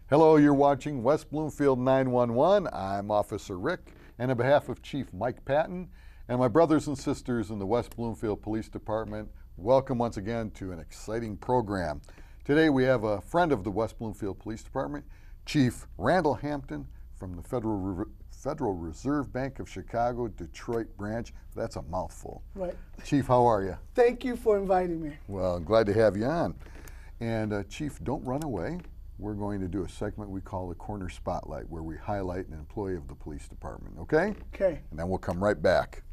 Hello, you're watching West Bloomfield 911. I'm Officer Rick, and on behalf of Chief Mike Patton and my brothers and sisters in the West Bloomfield Police Department, welcome once again to an exciting program. Today we have a friend of the West Bloomfield Police Department, Chief Randall Hampton from the Federal Reserve Bank of Chicago, Detroit branch. That's a mouthful. Right. Chief, how are you? Thank you for inviting me. Well, I'm glad to have you on. And Chief, don't run away. We're going to do a segment we call the Corner Spotlight, where we highlight an employee of the police department, okay? Okay. And then we'll come right back.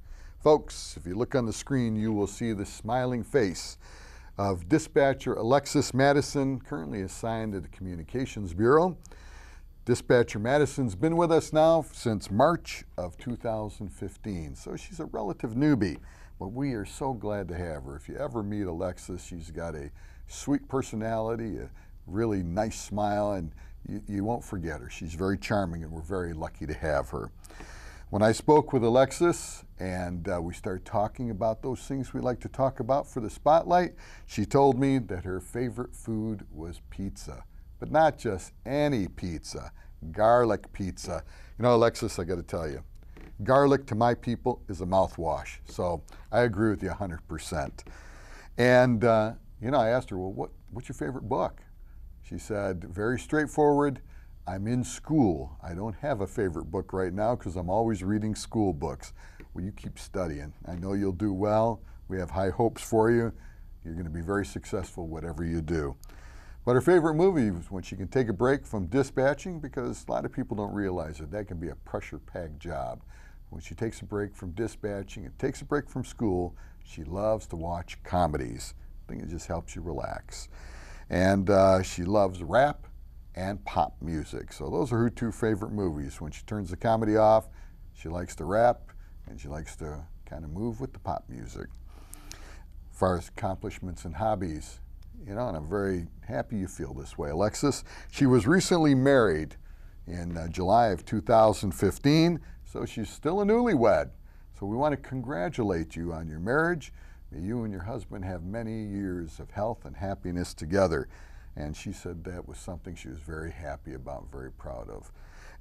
Folks, if you look on the screen, you will see the smiling face of Dispatcher Alexis Madison, currently assigned to the Communications Bureau. Dispatcher Madison's been with us now since March of 2015, so she's a relative newbie, but we are so glad to have her. If you ever meet Alexis, she's got a sweet personality, a really nice smile, and you won't forget her. She's very charming, and we're very lucky to have her. When I spoke with Alexis and we started talking about those things we like to talk about for the spotlight, she told me that her favorite food was pizza, but not just any pizza, garlic pizza. You know, Alexis, I got to tell you, garlic to my people is a mouthwash, so I agree with you 100%. And you know, I asked her, well, what's your favorite book? She said, very straightforward, I'm in school. I don't have a favorite book right now because I'm always reading school books. Well, you keep studying. I know you'll do well. We have high hopes for you. You're going to be very successful whatever you do. But her favorite movie was when she can take a break from dispatching, because a lot of people don't realize that can be a pressure-packed job. When she takes a break from dispatching and takes a break from school, she loves to watch comedies. I think it just helps you relax. And she loves rap and pop music. So those are her two favorite movies. When she turns the comedy off, she likes to rap and she likes to kind of move with the pop music. As far as accomplishments and hobbies, you know, and I'm very happy you feel this way, Alexis. She was recently married in July of 2015, so she's still a newlywed. So we want to congratulate you on your marriage. May you and your husband have many years of health and happiness together. And she said that was something she was very happy about, very proud of.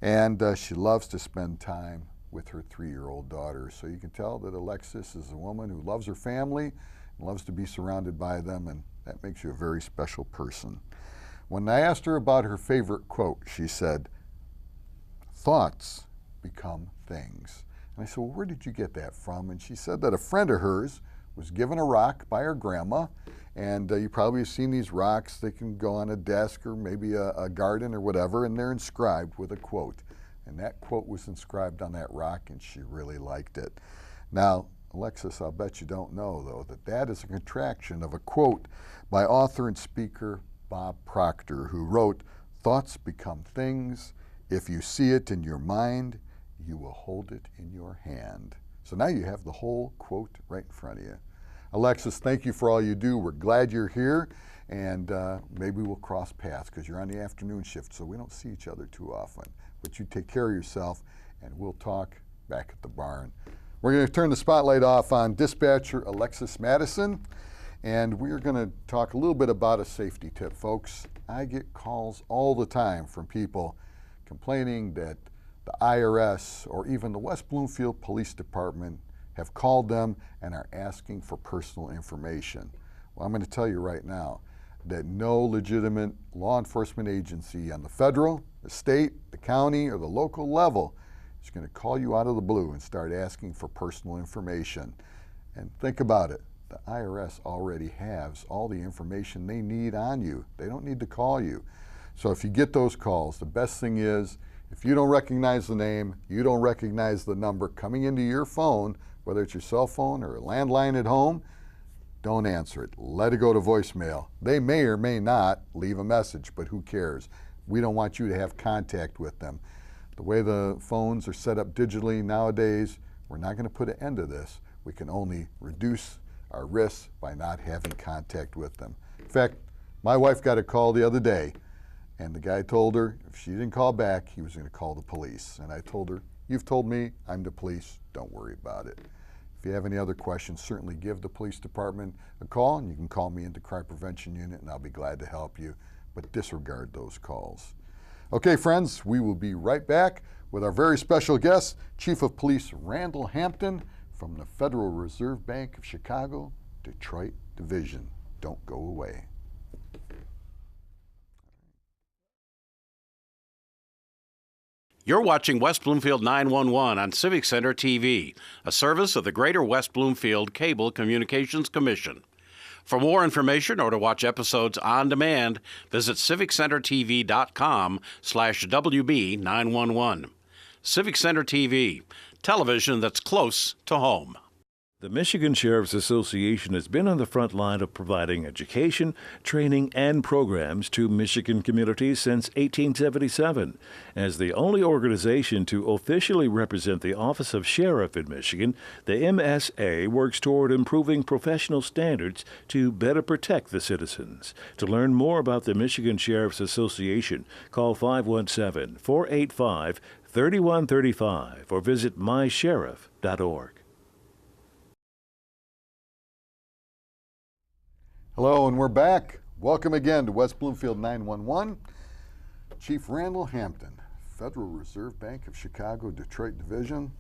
And she loves to spend time with her 3-year-old daughter. So you can tell that Alexis is a woman who loves her family and loves to be surrounded by them, and that makes you a very special person. When I asked her about her favorite quote, she said, "Thoughts become things." And I said, well, where did you get that from? And she said that a friend of hers was given a rock by her grandma, and you probably have seen these rocks. They can go on a desk or maybe a garden or whatever, and they're inscribed with a quote. And that quote was inscribed on that rock, and she really liked it. Now, Alexis, I'll bet you don't know, though, that that is a contraction of a quote by author and speaker Bob Proctor, who wrote, "Thoughts become things. If you see it in your mind, you will hold it in your hand." So now you have the whole quote right in front of you. Alexis, thank you for all you do. We're glad you're here, and maybe we'll cross paths because you're on the afternoon shift, so we don't see each other too often. But you take care of yourself, and we'll talk back at the barn. We're going to turn the spotlight off on Dispatcher Alexis Madison, and we're going to talk a little bit about a safety tip, folks. I get calls all the time from people complaining that the IRS or even the West Bloomfield Police Department have called them and are asking for personal information. Well, I'm going to tell you right now that no legitimate law enforcement agency on the federal, the state, the county, or the local level is going to call you out of the blue and start asking for personal information. And think about it. The IRS already has all the information they need on you. They don't need to call you. So if you get those calls, the best thing is, if you don't recognize the name, you don't recognize the number coming into your phone, whether it's your cell phone or a landline at home, don't answer it. Let it go to voicemail. They may or may not leave a message, but who cares? We don't want you to have contact with them. The way the phones are set up digitally nowadays, we're not going to put an end to this. We can only reduce our risks by not having contact with them. In fact, my wife got a call the other day, and the guy told her if she didn't call back, he was going to call the police. And I told her, you've told me I'm the police, don't worry about it. If you have any other questions, certainly give the police department a call, and you can call me into Crime Prevention Unit, and I'll be glad to help you, but disregard those calls. Okay, friends, we will be right back with our very special guest, Chief of Police Randall Hampton from the Federal Reserve Bank of Chicago, Detroit Division. Don't go away. You're watching West Bloomfield 911 on Civic Center TV, a service of the Greater West Bloomfield Cable Communications Commission. For more information or to watch episodes on demand, visit civiccentertv.com/WB911. Civic Center TV, television that's close to home. The Michigan Sheriff's Association has been on the front line of providing education, training, and programs to Michigan communities since 1877. As the only organization to officially represent the Office of Sheriff in Michigan, the MSA works toward improving professional standards to better protect the citizens. To learn more about the Michigan Sheriff's Association, call 517-485-3135 or visit mysheriff.org. Hello, and we're back. Welcome again to West Bloomfield 911. Chief Randall Hampton, Federal Reserve Bank of Chicago, Detroit Division.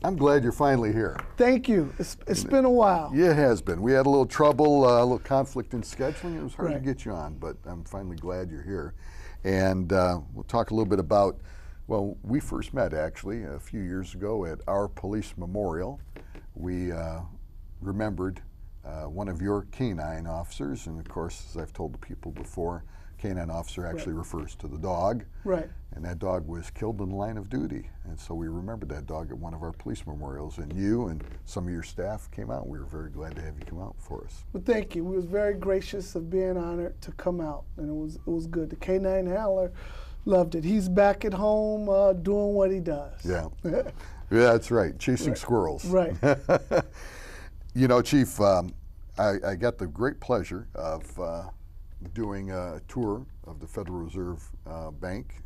I'm glad you're finally here. Thank you. It's been a while. Yeah, it has been. We had a little trouble, a little conflict in scheduling. It was hard to get you on, but I'm finally glad you're here. And we'll talk a little bit about, well, we first met actually a few years ago at our police memorial. We remembered one of your canine officers, and of course, as I've told the people before, canine officer actually refers to the dog. Right. And that dog was killed in the line of duty. And so we remembered that dog at one of our police memorials, and you and some of your staff came out. We were very glad to have you come out for us. Well, thank you. We was very gracious of being honored to come out, and it was good. The canine handler loved it. He's back at home doing what he does. Yeah. Yeah, that's right. Chasing squirrels. Right. You know, Chief, I got the great pleasure of doing a tour of the Federal Reserve Bank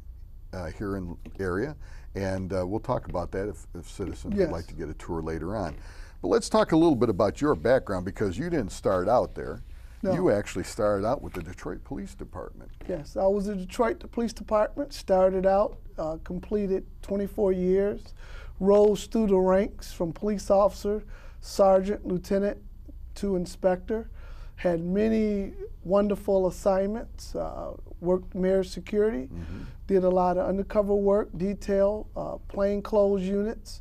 here in the area, and we'll talk about that if citizens would like to get a tour later on. But let's talk a little bit about your background, because you didn't start out there. No. You actually started out with the Detroit Police Department. Yes, I was in Detroit Police Department, started out, completed 24 years, rose through the ranks from police officer, sergeant, lieutenant to inspector, had many wonderful assignments, worked mayor's security, did a lot of undercover work, detail, plainclothes units,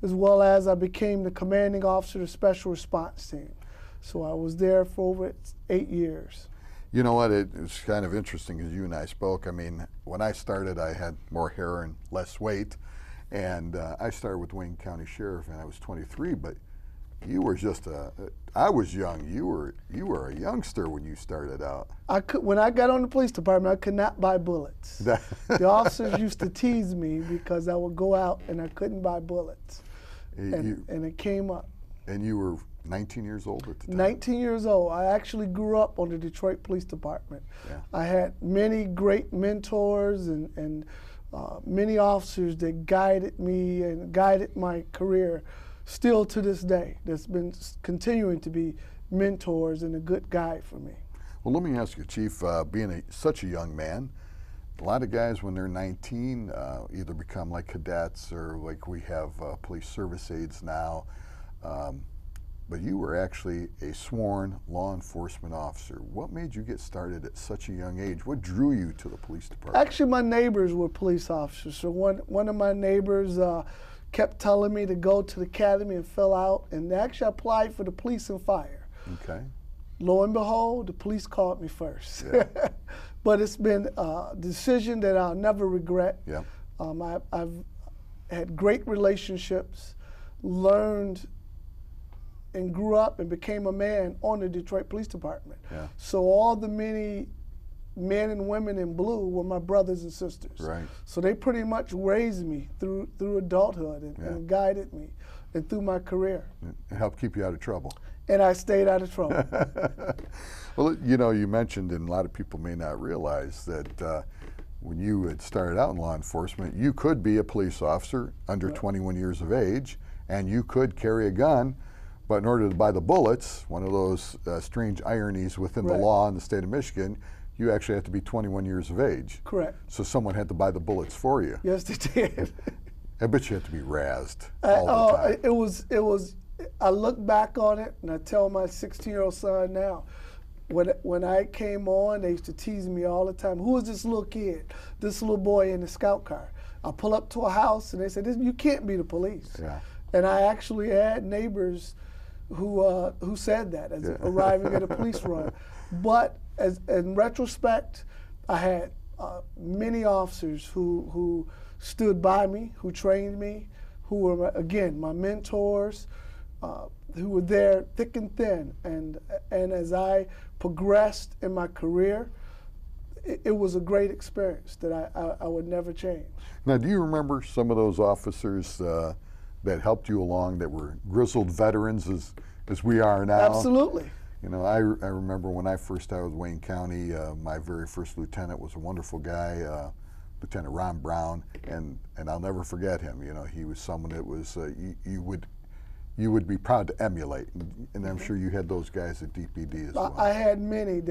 as well as I became the commanding officer of the special response team. So I was there for over 8 years. You know what, it's kind of interesting as you and I spoke. I mean, when I started, I had more hair and less weight, and I started with Wayne County Sheriff, and I was 23, but you were just I was young. You were a youngster when you started out. When I got on the police department, I could not buy bullets. The officers used to tease me because I would go out and I couldn't buy bullets. And it came up. And you were 19 years old at the time? 19 years old. I actually grew up on the Detroit Police Department. Yeah. I had many great mentors and many officers that guided me and guided my career. Still to this day, that's been continuing to be mentors and a good guide for me. Well, let me ask you, Chief, being such a young man, a lot of guys when they're 19 either become like cadets or like we have police service aides now, but you were actually a sworn law enforcement officer. What made you get started at such a young age? What drew you to the police department? Actually, my neighbors were police officers. So one of my neighbors kept telling me to go to the academy and fill out, and actually applied for the police and fire. Okay. Lo and behold, the police called me first. Yeah. But it's been a decision that I'll never regret. Yeah. I've had great relationships, learned and grew up and became a man on the Detroit Police Department. Yeah. So all the many men and women in blue were my brothers and sisters. Right. So they pretty much raised me through adulthood and guided me and through my career. It helped keep you out of trouble. And I stayed out of trouble. Well, you know, you mentioned, and a lot of people may not realize that when you had started out in law enforcement, you could be a police officer under 21 years of age, and you could carry a gun, but in order to buy the bullets, one of those strange ironies within the law in the state of Michigan, you actually had to be 21 years of age. Correct. So someone had to buy the bullets for you. Yes, they did. I bet you had to be razzed all the time. It was. I look back on it and I tell my 16-year-old son now, when I came on, they used to tease me all the time. Who is this little kid, this little boy in the scout car? I pull up to a house and they said, "You can't be the police." Yeah. And I actually had neighbors who said that as arriving at a police run. But in retrospect, I had many officers who stood by me, who trained me, who were, again, my mentors, who were there thick and thin. And as I progressed in my career, it was a great experience that I would never change. Now, do you remember some of those officers that helped you along that were grizzled veterans as we are now? Absolutely. You know, I remember when I first started with Wayne County, my very first lieutenant was a wonderful guy, Lieutenant Ron Brown, and I'll never forget him. You know, he was someone that was you would be proud to emulate, and I'm sure you had those guys at DPD as well. I had many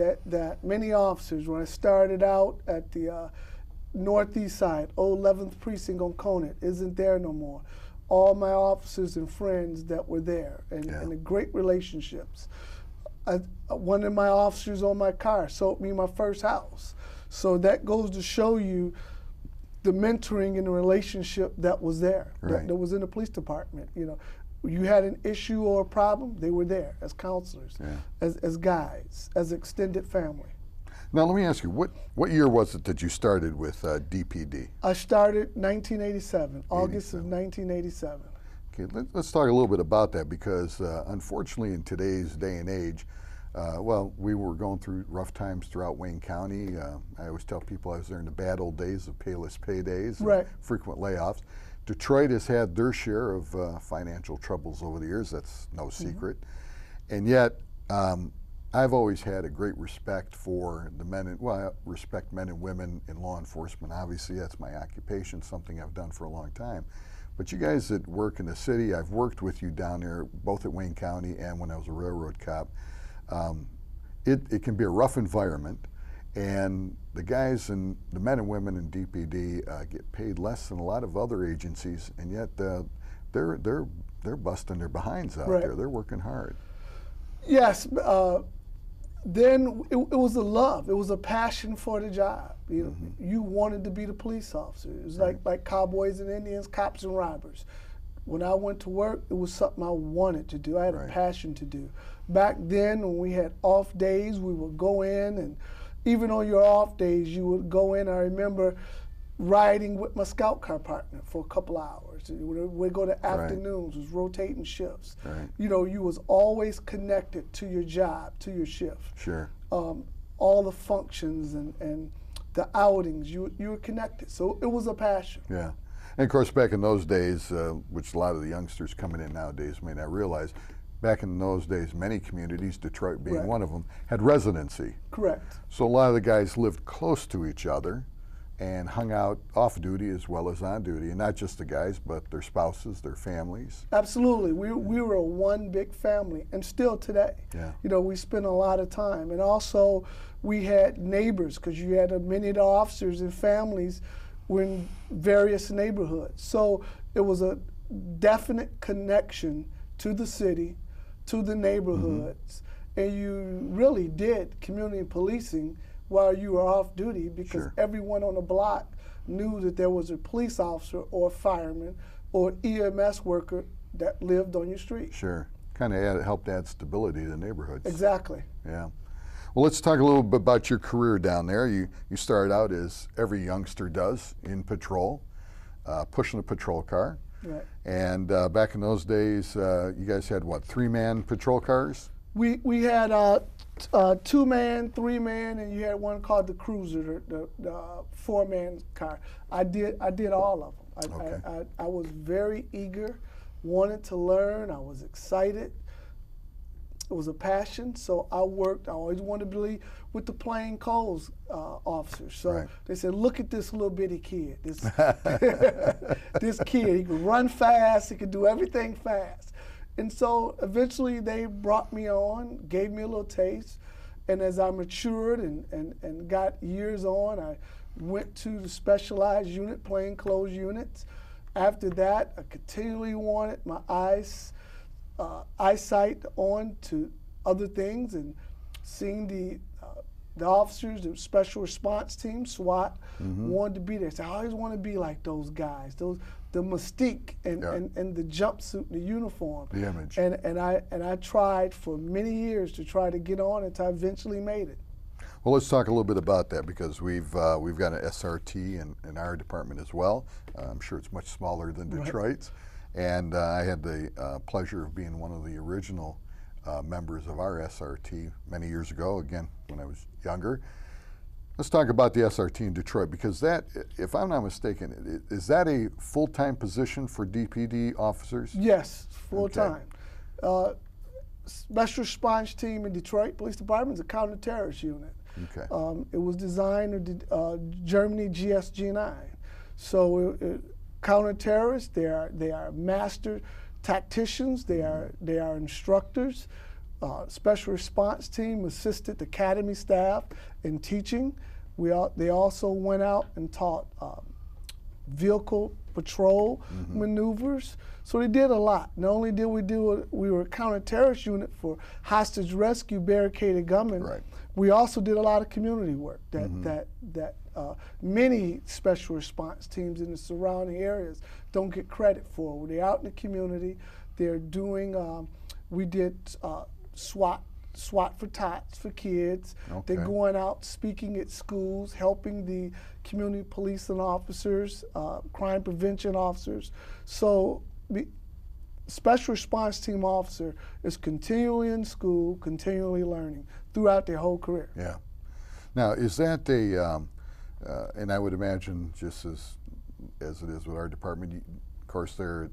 many officers when I started out at the northeast side. Old 11th precinct on Conant isn't there no more. All my officers and friends that were there, and the great relationships. One of my officers on my car sold me my first house. So that goes to show you the mentoring and the relationship that was there, right. that was in the police department. You know, you had an issue or a problem, they were there as counselors, as guides, as extended family. Now let me ask you, what year was it that you started with DPD? I started 1987, August of 1987. Okay, let's talk a little bit about that, because unfortunately in today's day and age, well, we were going through rough times throughout Wayne County. I always tell people I was there in the bad old days of payless paydays and frequent layoffs. Detroit has had their share of financial troubles over the years, that's no secret. And yet, I've always had a great respect for the men, I respect men and women in law enforcement. Obviously, that's my occupation, something I've done for a long time. But you guys that work in the city, I've worked with you down there, both at Wayne County and when I was a railroad cop. It can be a rough environment, and the guys and the men and women in DPD get paid less than a lot of other agencies, and yet they're busting their behinds out there. They're working hard. Yes. Then it was a love. It was a passion for the job. You know, you wanted to be the police officer. It was like cowboys and Indians, cops and robbers. When I went to work, it was something I wanted to do. I had a passion to do. Back then, when we had off days, we would go in, and even on your off days, you would go in. I remember riding with my scout car partner for a couple hours. We'd go to afternoons, it was rotating shifts. You know, you was always connected to your job, to your shift. Sure. All the functions and the outings, you were connected. So it was a passion. Yeah. And of course, back in those days, which a lot of the youngsters coming in nowadays may not realize, back in those days, many communities, Detroit being one of them, had residency. Correct. So a lot of the guys lived close to each other and hung out off duty as well as on duty, and not just the guys, but their spouses, their families. Absolutely. We were one big family, and still today. Yeah. You know, we spent a lot of time. And also, we had neighbors, because you had many of the officers and families were in various neighborhoods. So it was a definite connection to the city, to the neighborhoods, and you really did community policing while you were off duty, because everyone on the block knew that there was a police officer or a fireman or EMS worker that lived on your street. Sure. Kind of helped add stability to the neighborhoods. Exactly. Yeah. Well, let's talk a little bit about your career down there. You started out, as every youngster does, in patrol, pushing a patrol car. Right. And back in those days, you guys had what, 3-man patrol cars? We had 2-man, 3-man, and you had one called the Cruiser, the 4-man car. I did all of them. I was very eager, wanted to learn. I was excited. It was a passion, so I worked. I always wanted to be with the plain clothes officers. So they said, "Look at this little bitty kid. This this kid. He could run fast. He could do everything fast." And so eventually they brought me on, gave me a little taste, And as I matured and got years on, I went to the specialized unit, plainclothes units. After that, I continually wanted my eyesight on to other things, and seeing the officers, the special response team, SWAT, wanted to be there. So I always want to be like those guys, the mystique and the jumpsuit, the uniform, the image. And I tried for many years to try to get on until I eventually made it. Well, let's talk a little bit about that, because we've got an SRT in our department as well. I'm sure it's much smaller than Detroit's. And I had the pleasure of being one of the original members of our SRT many years ago, again, when I was younger. Let's talk about the SRT in Detroit, because that, if I'm not mistaken, is that a full-time position for DPD officers? Yes, full-time. Okay. Special response team in Detroit Police Department is a counter-terrorist unit. Okay. It was designed Germany GSG-9. So counter-terrorists, they are master tacticians, they are instructors. Special response team assisted the academy staff in teaching. They also went out and taught vehicle patrol maneuvers. So they did a lot. Not only did we were a counter-terrorist unit for hostage rescue, barricaded gunmen. Right. We also did a lot of community work that many special response teams in the surrounding areas don't get credit for. They're out in the community. They're doing. We did SWAT for tots for kids. Okay. They're going out speaking at schools, helping the community police and officers, crime prevention officers. So the special response team officer is continually in school, continually learning throughout their whole career. Yeah. Now, is that and I would imagine just as it is with our department, of course, they're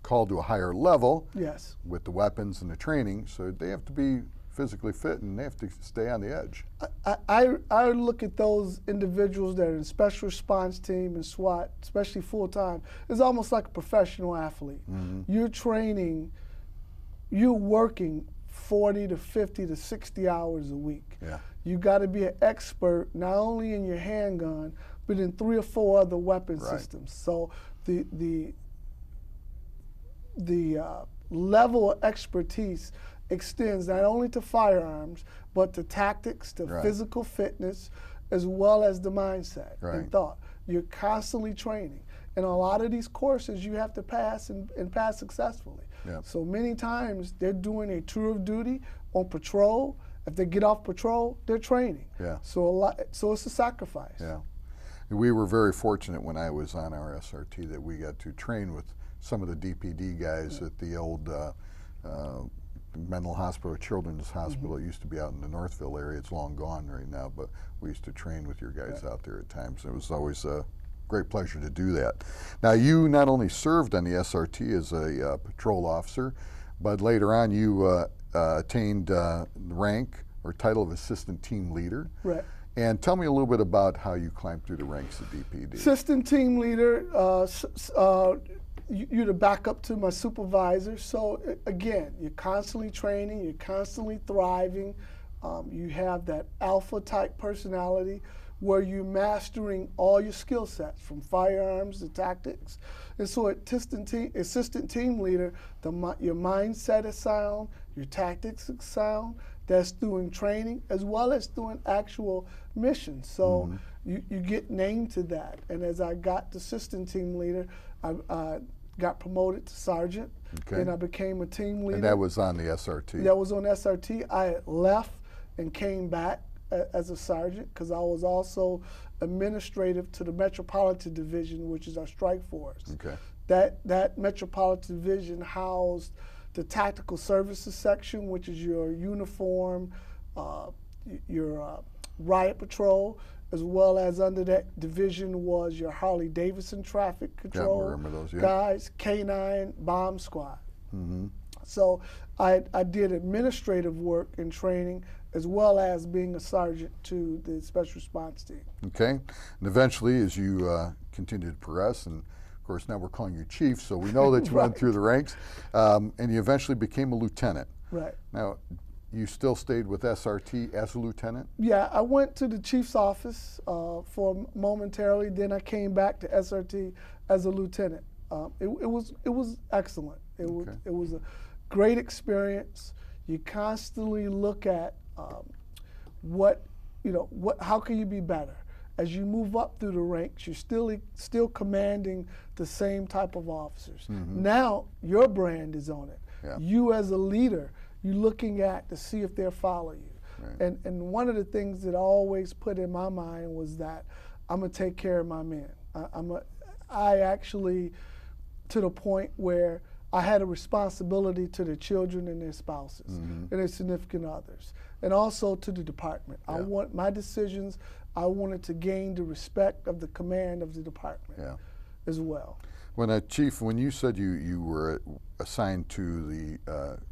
called to a higher level. Yes. With the weapons and the training, so they have to be physically fit and they have to stay on the edge. I look at those individuals that are in special response team and SWAT, especially full-time, it's almost like a professional athlete. You're training, you're working 40 to 50 to 60 hours a week. Yeah. You got to be an expert not only in your handgun, but in 3 or 4 other weapon systems. So the level of expertise extends not only to firearms, but to tactics, to physical fitness, as well as the mindset and thought. You're constantly training. And a lot of these courses you have to pass and pass successfully. Yep. So many times they're doing a tour of duty on patrol. If they get off patrol, they're training. Yeah. So it's a sacrifice. Yeah. We were very fortunate when I was on our SRT that we got to train with some of the DPD guys at the old mental hospital, Children's Hospital. It used to be out in the Northville area. It's long gone right now, but we used to train with your guys out there at times. It was always a great pleasure to do that. Now, you not only served on the SRT as a patrol officer, but later on you attained the rank or title of assistant team leader. Right. And tell me a little bit about how you climbed through the ranks of DPD. Assistant team leader, you're the backup to my supervisor. So again, you're constantly training, you're constantly thriving. You have that alpha type personality where you're mastering all your skill sets from firearms to tactics. And so assistant team leader, your mindset is sound, your tactics is sound. That's doing training as well as doing actual missions. So you get named to that. And as I got the assistant team leader, I got promoted to sergeant, and I became a team leader. And that was on the SRT? That was on SRT. I had left and came back as a sergeant because I was also administrative to the Metropolitan Division, which is our strike force. Okay. That Metropolitan Division housed the Tactical Services section, which is your uniform, your riot patrol, as well as under that division was your Harley-Davidson traffic control remember those, guys, K9 bomb squad. So I did administrative work and training as well as being a sergeant to the special response team. Okay, and eventually as you continued to progress, and of course now we're calling you chief, so we know that you went through the ranks, and you eventually became a lieutenant. Right. Now, you still stayed with SRT as a lieutenant? Yeah, I went to the chief's office for momentarily. Then I came back to SRT as a lieutenant. It was excellent. It was a great experience. You constantly look at how can you be better. As you move up through the ranks, you're still commanding the same type of officers. Now your brand is on it. Yeah. You as a leader, you're looking at to see if they'll follow you. Right. And one of the things that I always put in my mind was that I'm gonna take care of my men. I actually, to the point where I had a responsibility to their children and their spouses and their significant others, and also to the department. Yeah. I want my decisions. I wanted to gain the respect of the command of the department as well. Chief, when you said you were assigned to the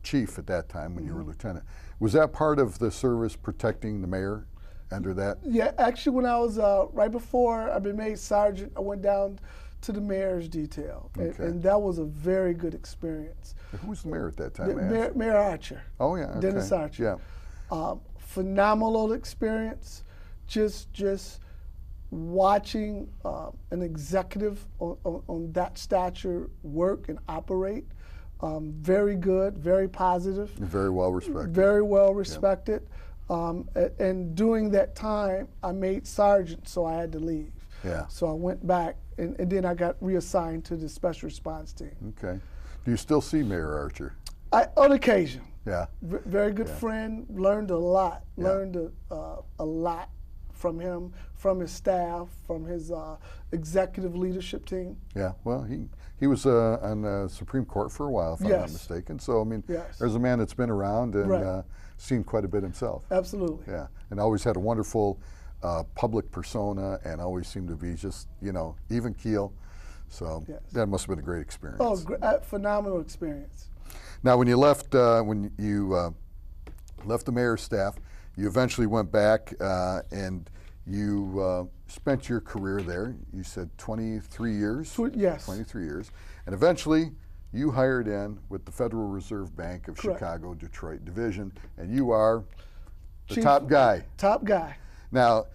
chief at that time when you were lieutenant, was that part of the service protecting the mayor under that? Yeah, actually, when I was right before I'd been made sergeant, I went down to the mayor's detail, and that was a very good experience. Who was the mayor at that time? Mayor Archer. Oh yeah, okay. Dennis Archer. Yeah. Phenomenal experience. Just watching an executive on that stature work and operate. Very good, very positive. Very well respected. Very well respected. And during that time, I made sergeant, so I had to leave. Yeah. So I went back, and then I got reassigned to the special response team. Okay. Do you still see Mayor Archer? On occasion. Yeah. Very good friend. Learned a lot. Yeah. Learned a lot from him, from his staff, from his executive leadership team. Yeah. Well, he was on the Supreme Court for a while, if I'm not mistaken. So I mean, there's a man that's been around and seen quite a bit himself. Absolutely. Yeah. And always had a wonderful public persona, and always seemed to be just even keel. So that must have been a great experience. Oh, phenomenal experience. Now, when you left, left the mayor's staff, you eventually went back and you spent your career there. You said 23 years. Yes. 23 years, and eventually you hired in with the Federal Reserve Bank of Chicago Detroit Division, and you are the top guy. Top guy. Now,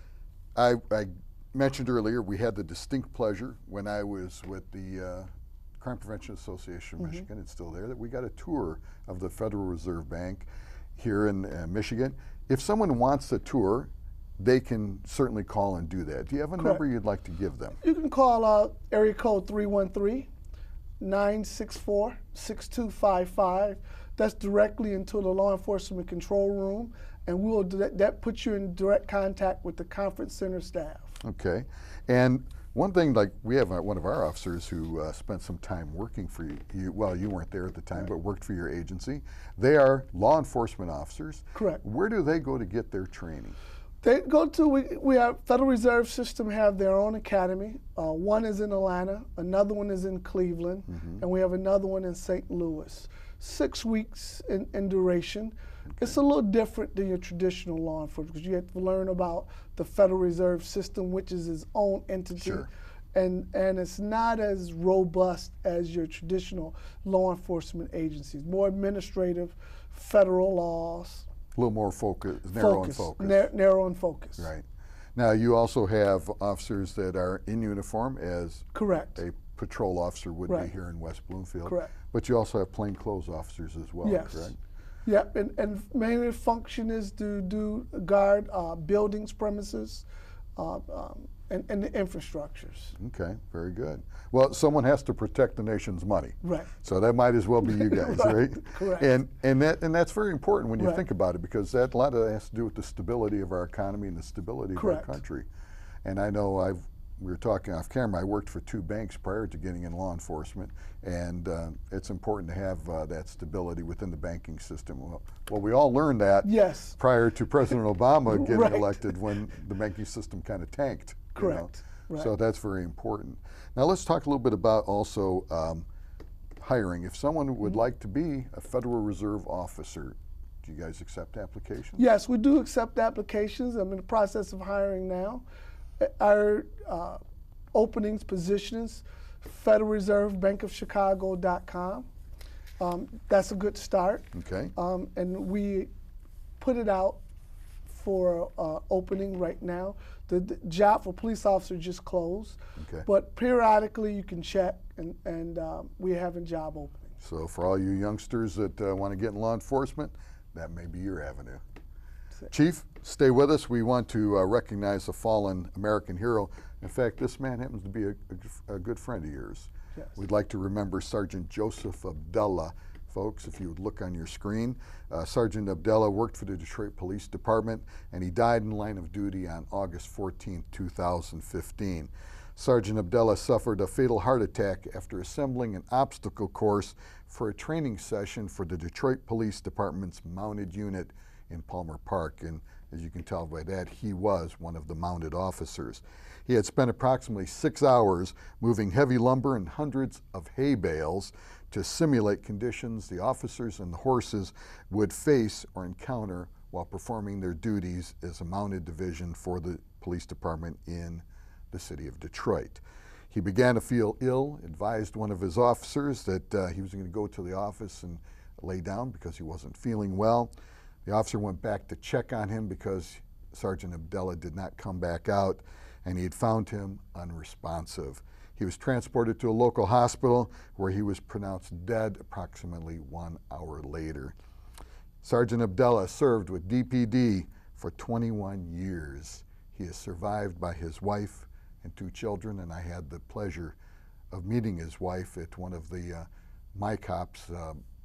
I mentioned earlier we had the distinct pleasure when I was with the Crime Prevention Association of Michigan, it's still there, that we got a tour of the Federal Reserve Bank here in Michigan. If someone wants a tour, they can certainly call and do that. Do you have a number you'd like to give them? You can call area code 313-964-6255. That's directly into the law enforcement control room, and that puts you in direct contact with the conference center staff. Okay. And one thing, like we have one of our officers who spent some time working for you. Well, you weren't there at the time, but worked for your agency. They are law enforcement officers. Correct. Where do they go to get their training? They go to, we have Federal Reserve System have their own academy. One is in Atlanta, another one is in Cleveland, and we have another one in St. Louis. 6 weeks in duration. It's a little different than your traditional law enforcement because you have to learn about the Federal Reserve System, which is its own entity. Sure. And it's not as robust as your traditional law enforcement agencies. More administrative, federal laws. A little more narrow and focused. Narrow and focused. Right. Now, you also have officers that are in uniform as a patrol officer would be here in West Bloomfield. Correct. But you also have plainclothes officers as well, correct? Yep, and mainly function is to do guard buildings, premises, and the infrastructures. Okay, very good. Well, someone has to protect the nation's money. Right. So that might as well be you guys, right? Correct. And that's very important when you think about it, because a lot of that has to do with the stability of our economy and the stability of our country. And I know we were talking off camera, I worked for 2 banks prior to getting in law enforcement, and it's important to have that stability within the banking system. Well, we all learned that prior to President Obama getting elected, when the banking system kind of tanked. Correct. So that's very important. Now let's talk a little bit about also hiring. If someone would like to be a Federal Reserve officer, do you guys accept applications? Yes, we do accept applications. I'm in the process of hiring now. Our openings, positions, Federal Reserve Bank of Chicago.com. That's a good start. Okay. And we put it out for opening right now. The job for police officer just closed, Okay. but periodically you can check, and we're having job openings. So for all you youngsters that want to get in law enforcement, that may be your avenue. Chief, stay with us. We want to recognize a fallen American hero. In fact, this man happens to be a good friend of yours. Yes. We'd like to remember Sergeant Joseph Abdullah. Folks, if you would look on your screen, Sergeant Abdullah worked for the Detroit Police Department, and he died in line of duty on August 14, 2015. Sergeant Abdullah suffered a fatal heart attack after assembling an obstacle course for a training session for the Detroit Police Department's mounted unit in Palmer Park, and as you can tell by that, he was one of the mounted officers. He had spent approximately 6 hours moving heavy lumber and hundreds of hay bales to simulate conditions the officers and the horses would face or encounter while performing their duties as a mounted division for the police department in the city of Detroit. He began to feel ill, advised one of his officers that he was going to go to the office and lay down because he wasn't feeling well. The officer went back to check on him because Sergeant Abdullah did not come back out, and he had found him unresponsive. He was transported to a local hospital where he was pronounced dead approximately 1 hour later. Sergeant Abdullah served with DPD for 21 years. He is survived by his wife and 2 children, and I had the pleasure of meeting his wife at one of the My Cops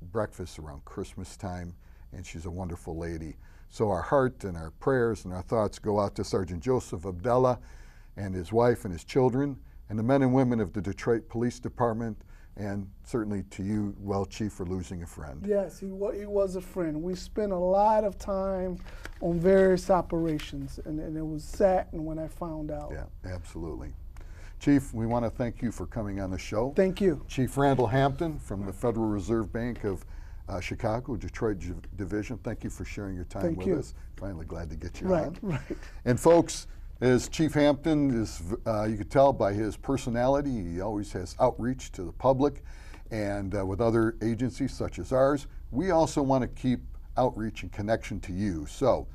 breakfasts around Christmas time, and she's a wonderful lady. So our heart and our prayers and our thoughts go out to Sergeant Joseph Abdullah and his wife and his children, and the men and women of the Detroit Police Department, and certainly to you, well, Chief, for losing a friend. Yes, he was a friend. We spent a lot of time on various operations, and it was saddened when I found out. Yeah, absolutely. Chief, we want to thank you for coming on the show. Thank you. Chief Randall Hampton from the Federal Reserve Bank of Chicago, Detroit Division, thank you for sharing your time with us. Finally glad to get you on. Right. And folks, as Chief Hampton is, you could tell by his personality, he always has outreach to the public, and with other agencies such as ours, we also want to keep outreach and connection to you. So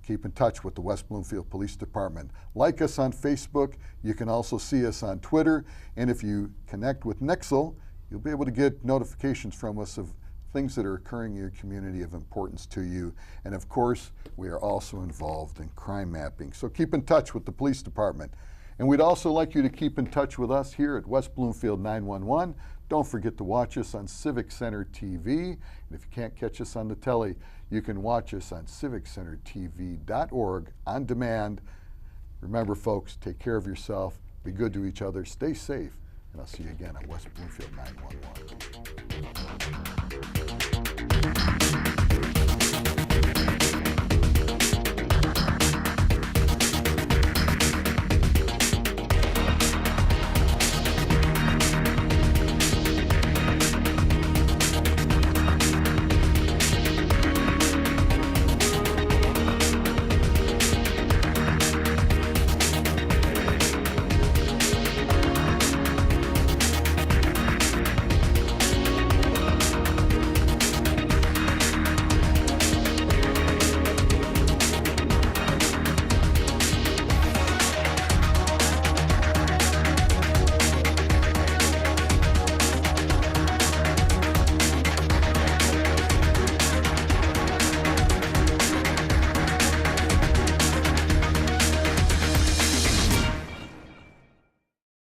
keep in touch with the West Bloomfield Police Department. Like us on Facebook. You can also see us on Twitter, and if you connect with Nixle, you'll be able to get notifications from us of things that are occurring in your community of importance to you. And of course, we are also involved in crime mapping. So keep in touch with the police department. And we'd also like you to keep in touch with us here at West Bloomfield 911. Don't forget to watch us on Civic Center TV. And if you can't catch us on the telly, you can watch us on civiccentertv.org on demand. Remember, folks, take care of yourself, be good to each other, stay safe, and I'll see you again on West Bloomfield 911.